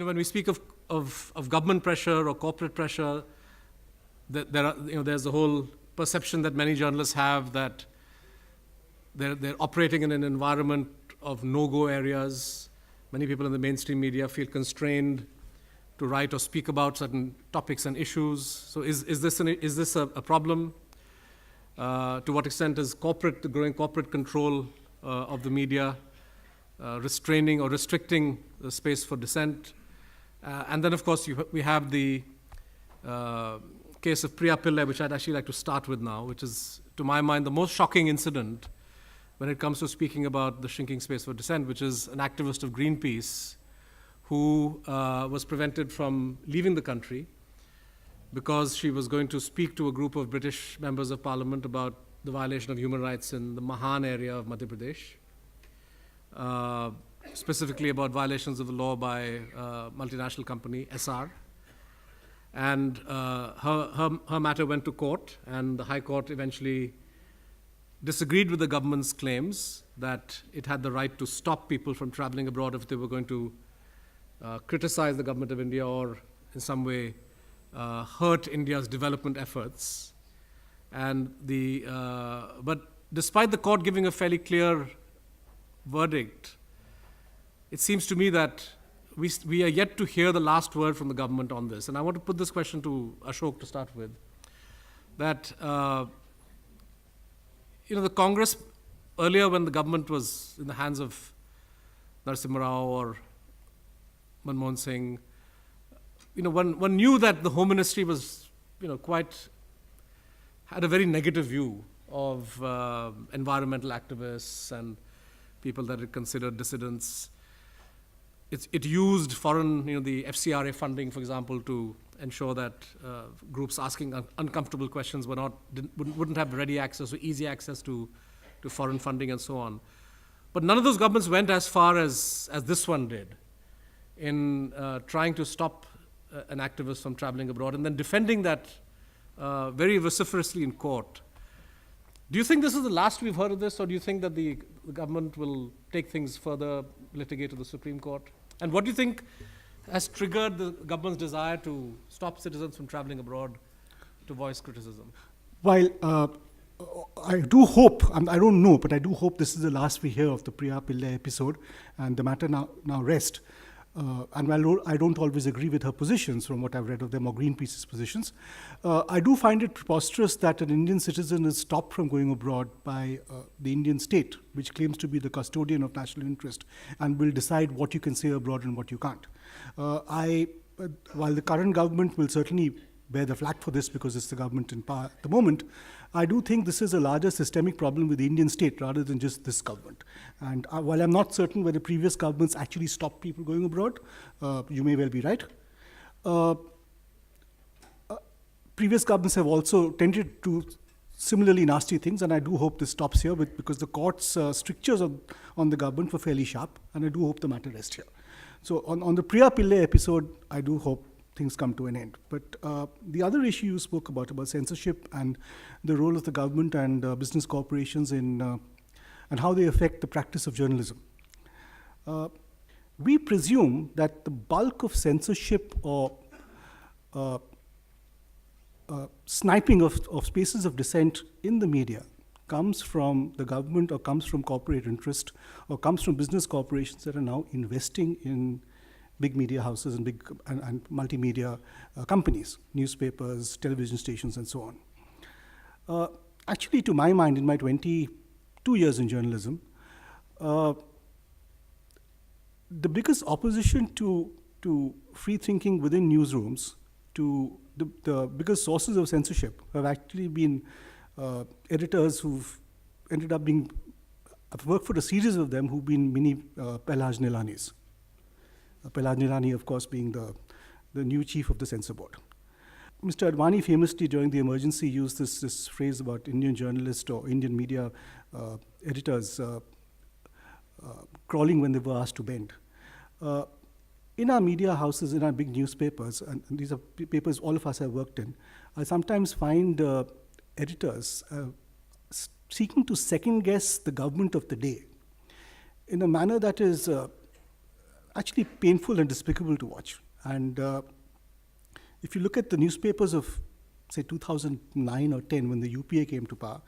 when we speak of government pressure or corporate pressure, there's a whole perception that many journalists have that they're operating in an environment of no-go areas. Many people in the mainstream media feel constrained to write or speak about certain topics and issues. So is this a problem? To what extent is the growing corporate control of the media restraining or restricting the space for dissent? And then, of course, we have the case of Priya Pillai, which I'd actually like to start with now, which is, to my mind, the most shocking incident when it comes to speaking about the shrinking space for dissent, which is an activist of Greenpeace who was prevented from leaving the country because she was going to speak to a group of British members of parliament about the violation of human rights in the Mahan area of Madhya Pradesh, specifically about violations of the law by a multinational company, Essar. And her matter went to court, and the High Court eventually disagreed with the government's claims that it had the right to stop people from traveling abroad if they were going to criticize the government of India or in some way hurt India's development efforts. And but despite the court giving a fairly clear verdict, it seems to me that we are yet to hear the last word from the government on this. And I want to put this question to Ashok to start with. That, the Congress, earlier when the government was in the hands of Narasimha Rao or Manmohan Singh, one knew that the Home Ministry was, had a very negative view of environmental activists and people that it considered dissidents. It used foreign, the FCRA funding, for example, to ensure that groups asking uncomfortable questions wouldn't have ready access or easy access to foreign funding and so on. But none of those governments went as far as this one did in trying to stop an activist from traveling abroad and then defending that very vociferously in court. Do you think this is the last we've heard of this, or do you think that the government will take things further, litigate to the Supreme Court? And what do you think has triggered the government's desire to stop citizens from traveling abroad to voice criticism? While I do hope, I don't know, but I do hope this is the last we hear of the Priya Pillai episode and the matter now rests. And while I don't always agree with her positions from what I've read of them or Greenpeace's positions, I do find it preposterous that an Indian citizen is stopped from going abroad by the Indian state, which claims to be the custodian of national interest and will decide what you can say abroad and what you can't. While the current government will certainly bear the flak for this because it's the government in power at the moment, I do think this is a larger systemic problem with the Indian state rather than just this government. And while I'm not certain whether previous governments actually stopped people going abroad, you may well be right. Previous governments have also tended to similarly nasty things, and I do hope this stops here because the court's strictures on the government were fairly sharp, and I do hope the matter rests here. So on the Priya Pillai episode, I do hope things come to an end. But the other issue you spoke about censorship and the role of the government and business corporations in and how they affect the practice of journalism. We presume that the bulk of censorship or sniping of spaces of dissent in the media comes from the government or comes from corporate interest or comes from business corporations that are now investing in big media houses and big and multimedia companies, newspapers, television stations, and so on. Actually, to my mind, in my 22 years in journalism, the biggest opposition to free thinking within newsrooms, to the biggest sources of censorship have actually been editors who've ended up being, I've worked for a series of them who've been mini Prahlad Nilanis. Prahlad Nilani, of course, being the new chief of the censor board. Mr. Advani famously during the emergency used this phrase about Indian journalists or Indian media editors crawling when they were asked to bend. In our media houses, in our big newspapers, and these are papers all of us have worked in, I sometimes find editors seeking to second guess the government of the day in a manner that is actually painful and despicable to watch. And if you look at the newspapers of, say, 2009 or 10, when the UPA came to power,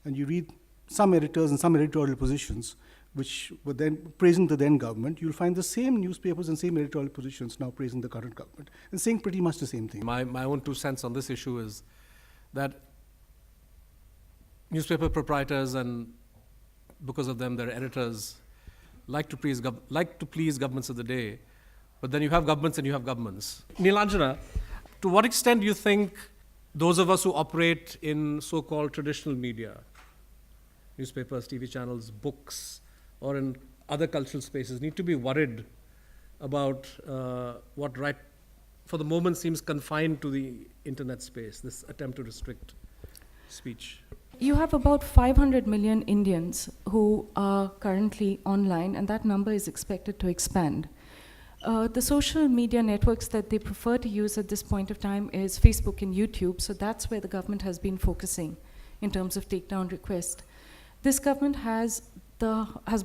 and you read some editors and some editorial positions which were then praising the then government, you'll find the same newspapers and same editorial positions now praising the current government and saying pretty much the same thing. My own 2 cents on this issue is that newspaper proprietors, and because of them, their editors, like to please governments of the day, but then you have governments and you have governments. Neelanjana, to what extent do you think those of us who operate in so-called traditional media, newspapers, TV channels, books, or in other cultural spaces, need to be worried about what right for the moment seems confined to the internet space, this attempt to restrict speech? You have about 500 million Indians who are currently online, and that number is expected to expand. The social media networks that they prefer to use at this point of time is Facebook and YouTube, so that's where the government has been focusing in terms of takedown request. This government has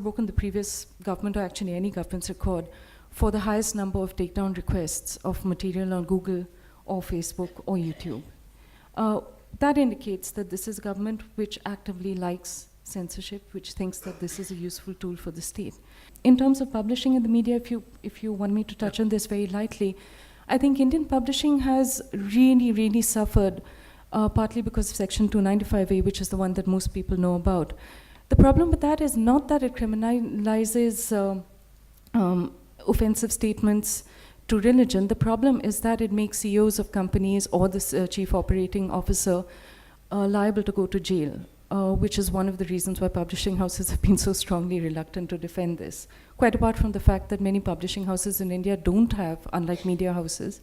broken the previous government, or actually any government's record, for the highest number of takedown requests of material on Google or Facebook or YouTube. That indicates that this is a government which actively likes censorship, which thinks that this is a useful tool for the state. In terms of publishing in the media, if you want me to touch on this very lightly, I think Indian publishing has really suffered, partly because of Section 295A, which is the one that most people know about. The problem with that is not that it criminalizes offensive statements to religion. The problem is that it makes CEOs of companies or the chief operating officer liable to go to jail, which is one of the reasons why publishing houses have been so strongly reluctant to defend this. Quite apart from the fact that many publishing houses in India don't have, unlike media houses,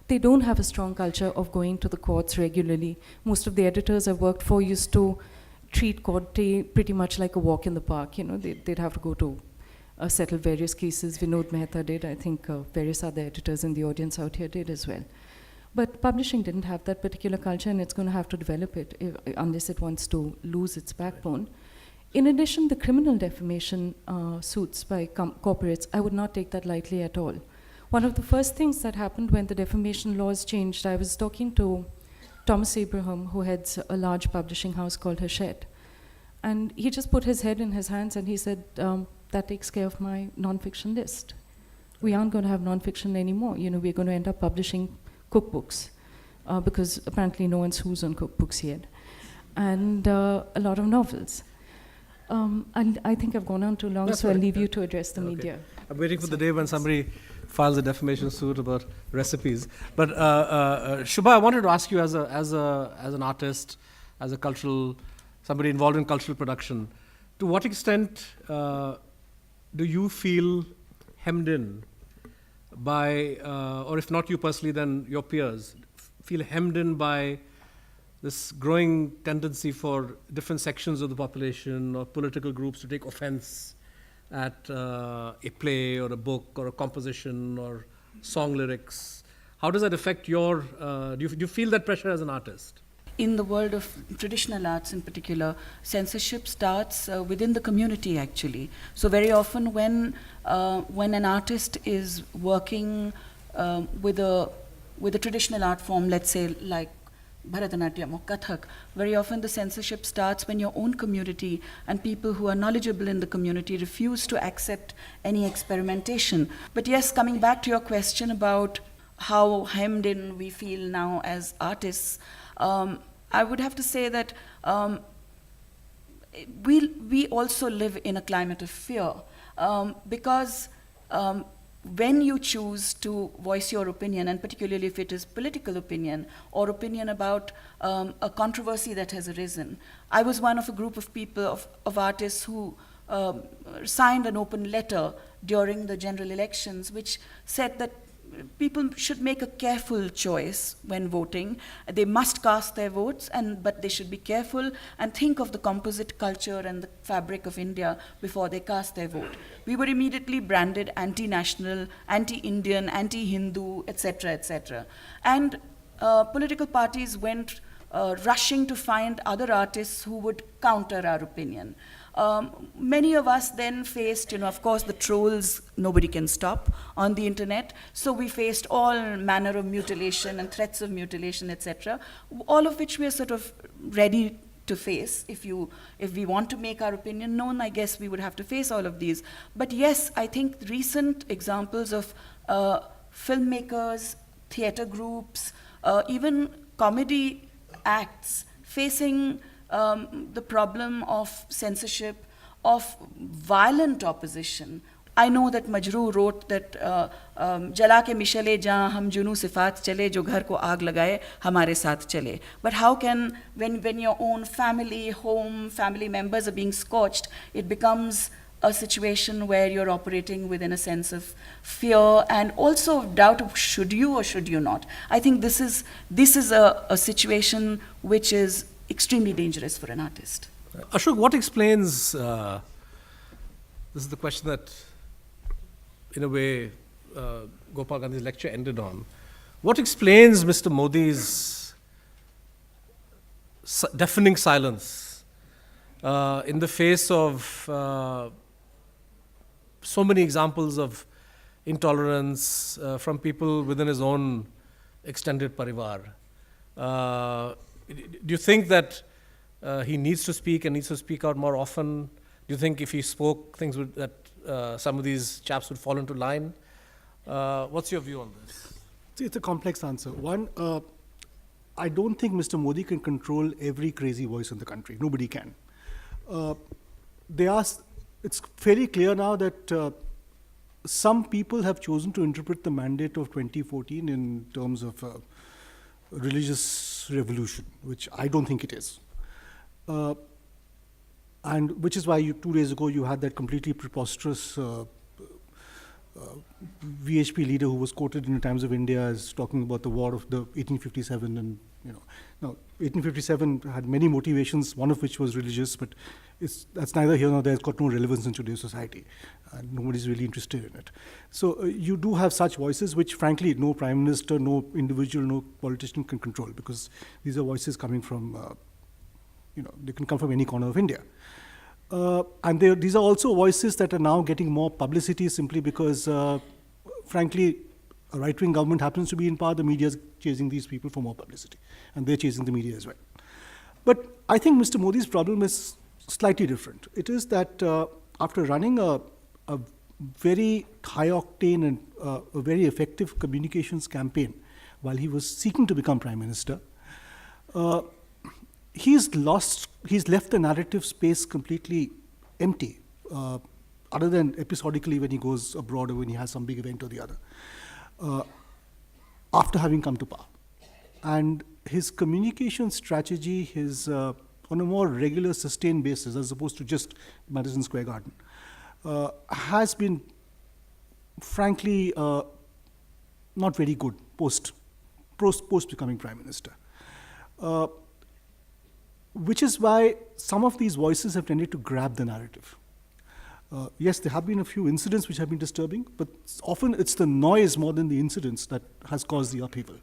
they don't have a strong culture of going to the courts regularly. Most of the editors I've worked for used to treat court day pretty much like a walk in the park. You know, they'd have to go to settle various cases. Vinod Mehta did. I think various other editors in the audience out here did as well. But publishing didn't have that particular culture, and it's going to have to develop it unless it wants to lose its backbone. In addition, the criminal defamation suits by corporates, I would not take that lightly at all. One of the first things that happened when the defamation laws changed, I was talking to Thomas Abraham, who heads a large publishing house called Hachette. And he just put his head in his hands and he said, that takes care of my nonfiction list. We aren't going to have nonfiction anymore. You know, we're going to end up publishing cookbooks because apparently no one sues on cookbooks yet. And a lot of novels. And I think I've gone on too long, That's so right. I'll leave you to address the media. I'm waiting for the day when somebody files a defamation suit about recipes. But Shubha, I wanted to ask you as an artist, as a somebody involved in cultural production, to what extent do you feel hemmed in by, or if not you personally, then your peers, feel hemmed in by this growing tendency for different sections of the population or political groups to take offense at a play or a book or a composition or song lyrics? How does that affect your, do you feel that pressure as an artist? In the world of traditional arts in particular, censorship starts within the community actually. So very often when an artist is working with a traditional art form, let's say like Bharatanatyam or Kathak, very often the censorship starts when your own community and people who are knowledgeable in the community refuse to accept any experimentation. But yes, coming back to your question about how hemmed in we feel now as artists, I would have to say that we also live in a climate of fear because when you choose to voice your opinion, and particularly if it is political opinion or opinion about a controversy that has arisen. I was one of a group of people, of artists who signed an open letter during the general elections which said that people should make a careful choice when voting. They must cast their votes, but they should be careful and think of the composite culture and the fabric of India before they cast their vote. We were immediately branded anti-national, anti-Indian, anti-Hindu, etc., etc. And political parties went rushing to find other artists who would counter our opinion. Many of us then faced, of course, the trolls nobody can stop on the internet. So we faced all manner of mutilation and threats of mutilation, etc. All of which we are sort of ready to face. If we want to make our opinion known, I guess we would have to face all of these. But yes, I think recent examples of filmmakers, theater groups, even comedy acts facing the problem of censorship, of violent opposition. I know that Majroo wrote that जला के मिशले जहाँ हम जुनू सिफात चले जो घर को आग लगाए हमारे साथ चले. But how can, when your own family, home, family members are being scorched, it becomes a situation where you're operating within a sense of fear and also doubt of should you or should you not. I think this is a situation which is extremely dangerous for an artist. Ashok, what explains, this is the question that, in a way, Gopal Gandhi's lecture ended on. What explains Mr. Modi's deafening silence in the face of so many examples of intolerance from people within his own extended parivar? Do you think that he needs to speak and needs to speak out more often? Do you think if he spoke, things would, that some of these chaps would fall into line? What's your view on this? See, it's a complex answer. One, I don't think Mr. Modi can control every crazy voice in the country. Nobody can. It's fairly clear now that some people have chosen to interpret the mandate of 2014 in terms of religious revolution, which I don't think it is. And which is why 2 days ago you had that completely preposterous VHP leader who was quoted in the Times of India as talking about the war of the 1857, and now 1857 had many motivations, one of which was religious, but that's neither here nor there. It's got no relevance in today's society, and nobody's really interested in it. So you do have such voices which, frankly, no prime minister, no individual, no politician can control, because these are voices coming from, they can come from any corner of India. And these are also voices that are now getting more publicity simply because, frankly, a right-wing government happens to be in power, the media is chasing these people for more publicity, and they're chasing the media as well. But I think Mr. Modi's problem is slightly different. It is that after running a very high-octane and a very effective communications campaign while he was seeking to become Prime Minister, he's left the narrative space completely empty, other than episodically when he goes abroad or when he has some big event or the other, after having come to power. And his communication strategy is on a more regular, sustained basis, as opposed to just Madison Square Garden, has been, frankly, not very good post becoming Prime Minister. Which is why some of these voices have tended to grab the narrative. Yes, there have been a few incidents which have been disturbing, but often it's the noise more than the incidents that has caused the upheaval.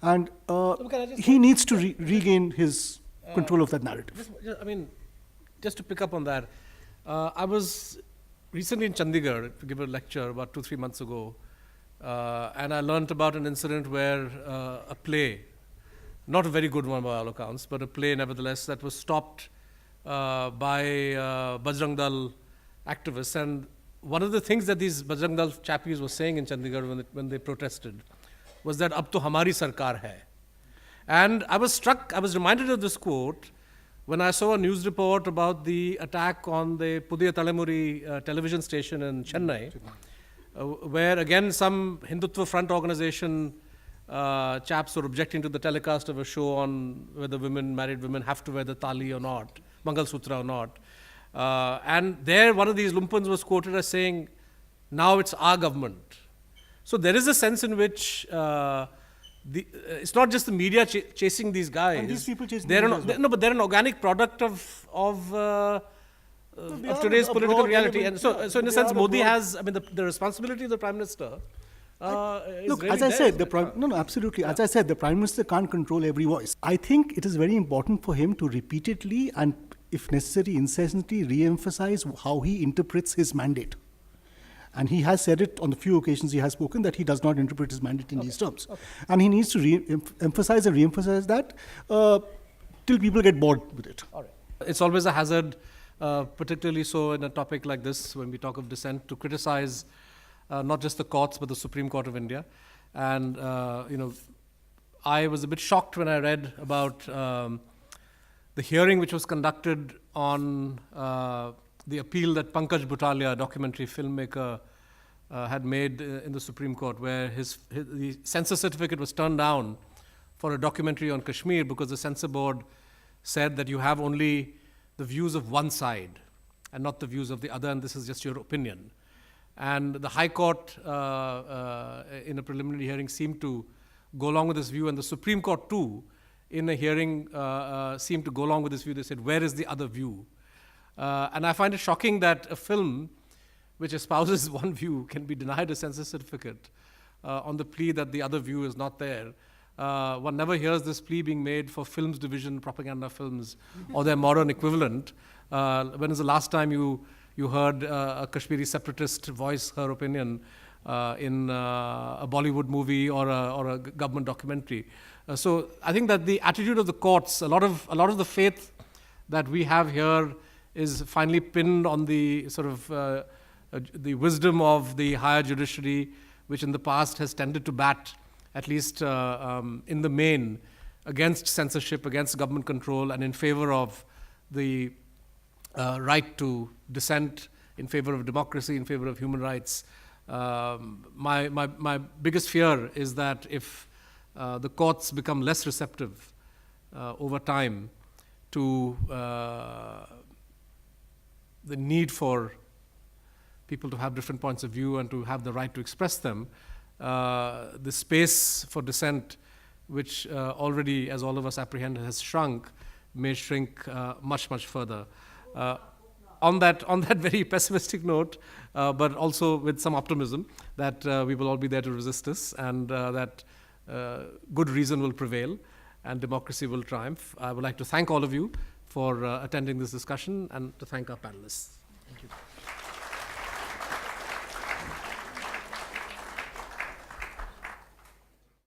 And he needs to regain his control of that narrative. Just to pick up on that, I was recently in Chandigarh to give a lecture about 2-3 months ago, and I learned about an incident where a play, not a very good one by all accounts, but a play nevertheless, that was stopped by Bajrang Dal activists. And one of the things that these Bajrang Dal chappies were saying in Chandigarh when they protested was that ab to hamari sarkar hai. And I was reminded of this quote when I saw a news report about the attack on the Pudhiya Talamuri television station in Chennai, where again some Hindutva Front organization chaps were objecting to the telecast of a show on whether married women have to wear the tali or not, Mangal Sutra or not. And there one of these lumpans was quoted as saying, now it's our government. So there is a sense in which it's not just the media chasing these guys. And these people chasing they're these guys. No, but they're an organic product of today's political reality. And so in a sense, Modi has, the responsibility of the Prime Minister is Look, really as I there, said, isn't it? no, absolutely. As I said, the Prime Minister can't control every voice. I think it is very important for him to repeatedly and, if necessary, incessantly re-emphasize how he interprets his mandate. And he has said it on the few occasions he has spoken that he does not interpret his mandate in these terms. And he needs to emphasize and re-emphasize that till people get bored with it. All right. It's always a hazard, particularly so in a topic like this, when we talk of dissent, to criticize not just the courts, but the Supreme Court of India. And, I was a bit shocked when I read about the hearing which was conducted on the appeal that Pankaj Butalia, a documentary filmmaker, had made in the Supreme Court, where the censor certificate was turned down for a documentary on Kashmir because the censor board said that you have only the views of one side and not the views of the other, and this is just your opinion. And the High Court, in a preliminary hearing, seemed to go along with this view, and the Supreme Court too, in a hearing, seemed to go along with this view. They said, where is the other view? And I find it shocking that a film which espouses one view can be denied a censor certificate on the plea that the other view is not there. One never hears this plea being made for films division, propaganda films, or their modern equivalent. When is the last time you heard a Kashmiri separatist voice her opinion in a Bollywood movie or a government documentary? So I think that the attitude of the courts, a lot of the faith that we have here is finally pinned on the sort of the wisdom of the higher judiciary, which in the past has tended to bat, at least in the main, against censorship, against government control, and in favor of the right to dissent, in favor of democracy, in favor of human rights. My biggest fear is that if the courts become less receptive over time to the need for people to have different points of view and to have the right to express them, the space for dissent, which already, as all of us apprehend, has shrunk, may shrink much, much further. On that very pessimistic note, but also with some optimism that we will all be there to resist this, and that good reason will prevail and democracy will triumph. I would like to thank all of you for attending this discussion and to thank our panelists.